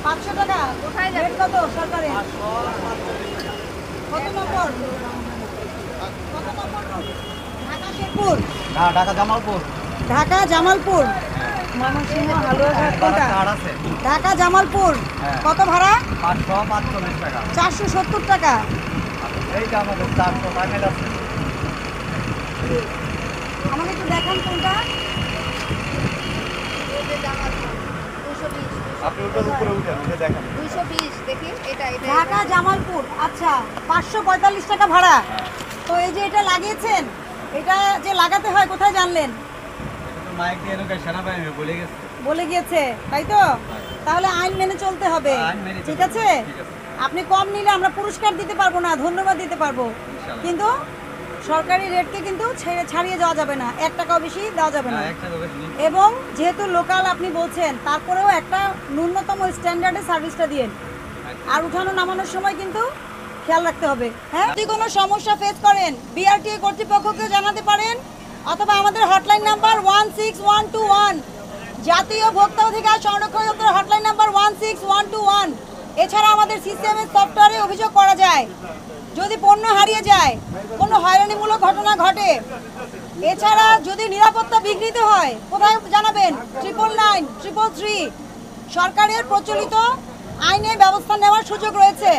500 টাকা কোথায় যাবে? কত সরকারে? কত নম্বর? কত নম্বর? ঢাকা শেরপুর না, ঢাকা জামালপুর। ঢাকা জামালপুর ময়মনসিংহ হালুয়াঘাট কোনটা? ঢাকা জামালপুর। কত ভাড়া? 545 টাকা। 470 টাকা। এইটা আমাদের 400 টাকা আছে। আমাকে একটু দেখান কোনটা? আপনি ওটার উপরে উঠেন, উঠে দেখেন। 220 দেখি এটা ঢাকা জামালপুর। আচ্ছা 545 টাকা ভাড়া। তো এই যে এটা লাগিয়েছেন, এটা যে লাগাতে হয় কোথায় জানলেন? মাইক দিয়ে এনে সেনাবাহিনী বলে গেছে। বলে গিয়েছে তাই তো? তাহলে আইন মেনে চলতে হবে, ঠিক আছে? আপনি কম নিলে আমরা পুরস্কার দিতে পারবো না, ধন্যবাদ দিতে পারবো, কিন্তু সরকারি রেটকে কিন্তু ছাড়িয়ে যাওয়া যাবে না, 1 টাকাও বেশি দেওয়া যাবে না। এবং যেহেতু লোকাল আপনি বলছেন, তারপরেও একটা ন্যূনতম স্ট্যান্ডার্ডে সার্ভিসটা দিন। আর উঠানো নামানোর সময় কিন্তু খেয়াল রাখতে হবে। হ্যাঁ, যদি কোনো সমস্যা ফেস করেন বিআরটিএ কর্তৃপক্ষকে জানাতে পারেন, অথবা আমাদের হটলাইন নাম্বার 16121, জাতীয় ভোক্তা অধিকার সংরক্ষণ দপ্তর হটলাইন নাম্বার 16121। এছাড়া আমাদের সিস্টেমের সফটওয়্যারে অভিযোগ করা যায় যদি পণ্য হারিয়ে যায়, কোনো হয়রানিমূলক ঘটনা ঘটে। এছাড়া যদি নিরাপত্তা বিঘ্নিত হয় কোথায় জানাবেন? 999 333। সরকারের প্রচলিত আইনে ব্যবস্থা নেওয়ার সুযোগ রয়েছে।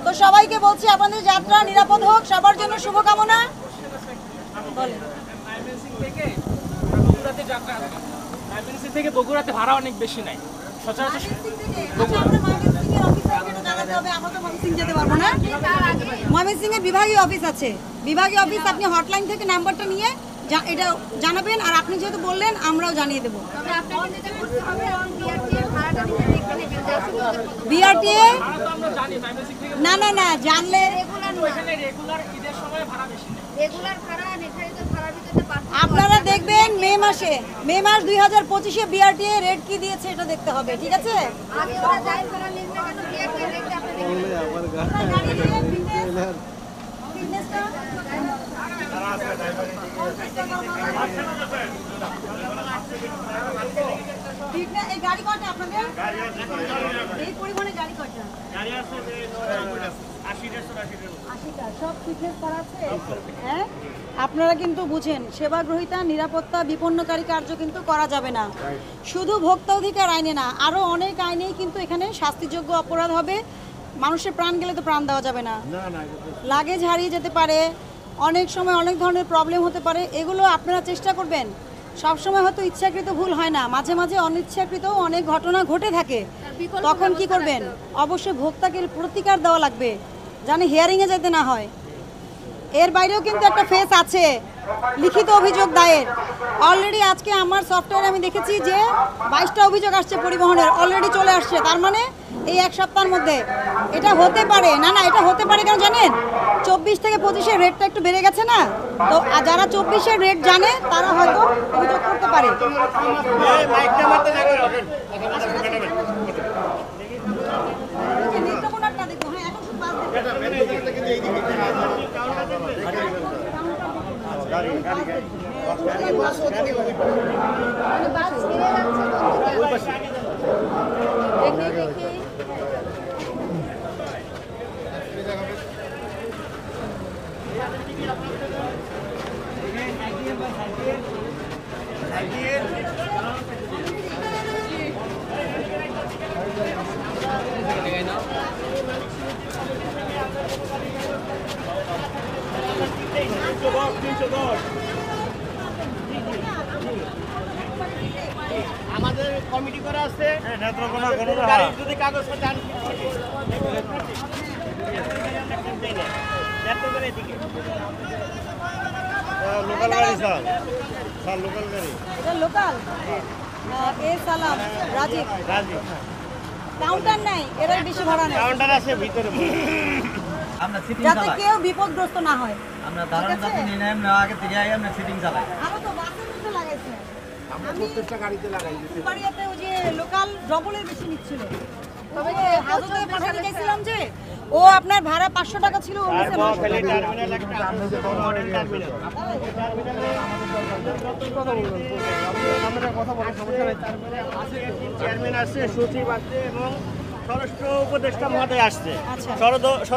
তো সবাইকে বলছি আপনাদের যাত্রা নিরাপদ হোক, সবার জন্য শুভকামনা। বলেন। থেকে বগুড়াতে ভাড়া অনেক বেশি নাই সচরাচর। ময়মনসিংহের বিভাগীয় অফিস আছে, বিভাগীয় অফিস, আপনি হটলাইন থেকে নাম্বারটা নিয়ে এটা জানাবেন। আর আপনি যেহেতু বললেন আমরাও জানিয়ে দেবো। বিআরটিএ না না না জানলে আপনারা দেখবেন মে মাস 2025-এ বিআরটিএ রেট কি দিয়েছে এটা দেখতে হবে, ঠিক আছে? এই গাড়ি কয়টা আপনাদের? এই পরিবহনে গাড়ি কয়টা? সব ফিটনেস করা আছে। হ্যাঁ, আপনারা কিন্তু বুঝেন, সেবা গ্রহীতা, নিরাপত্তা, বিপন্নকারী কার্য কিন্তু করা যাবে না। শুধু ভোক্তা অধিকার আইনে না, আরও অনেক আইনেই কিন্তু এখানে শাস্তিযোগ্য অপরাধ হবে। মানুষের প্রাণ গেলে তো প্রাণ দেওয়া যাবে না, লাগেজ হারিয়ে যেতে পারে, অনেক সময় অনেক ধরনের প্রবলেম হতে পারে। এগুলো আপনারা চেষ্টা করবেন। সবসময় হয়তো ইচ্ছাকৃত ভুল হয় না, মাঝে মাঝে অনিচ্ছাকৃত অনেক ঘটনা ঘটে থাকে। তখন কি করবেন? অবশ্যই ভোক্তাকে প্রতিকার দেওয়া লাগবে, জানে হিয়ারিংয়ে যেতে না হয়। এর বাইরেও কিন্তু একটা ফেস আছে, লিখিত অভিযোগ দায়ের। অলরেডি আজকে আমার সফটওয়্যারে আমি দেখেছি যে 22টা অভিযোগ আসছে পরিবহনের, অলরেডি চলে আসছে। তার মানে এই 1 সপ্তাহের মধ্যে এটা হতে পারে। না না, এটা হতে পারে কেন জানেন? 24 থেকে 25-এর রেটটা একটু বেড়ে গেছে না, তো যারা 24-এর রেট জানে তারা হয়তো অভিযোগ করতে পারে। নেত্রকোনারটা দেখবো। হ্যাঁ, এখন শুধু বাস আমাদের কমিটি করা আছে, নেত্রকোনা যদি কাগজ চান লোকাল গাড়ি স্যার, স্যার লোকাল গাড়ি। এটা লোকাল। এ সালাম রাজীব কাউন্টার নাই, এর বেশি ভাড়া নেই। কাউন্টার আছে ভিতরে, আমরা সিটিং যাতে চালাই, কেউ বিপদগ্রস্ত না হয়। আমরা দাঁড়ানো যাতে নিয়ে নেই, আমরা আগে থেকে আই আমরা সিটিং চালাই। আমরা তো বাসের মধ্যে লাগাইছি, আমরা প্রত্যেকটা গাড়িতে লাগাই দিয়েছি। বাড়িতে ওই যে লোকাল ডবলের বেশি নিচ্ছিল, তবে যে হাজতে পাঠাতে চাইছিলাম যে ও আপনার ভাড়া 500 টাকা ছিল ও নিচে 900 মহাখালী টাকা। টার্মিনাল একটা আছে, বড় মডেল টার্মিনাল। চেয়ারম্যান আছে, সচিব আছে এবং স্বরাষ্ট্র উপদেষ্টা মহোদয় আসছে। আচ্ছা।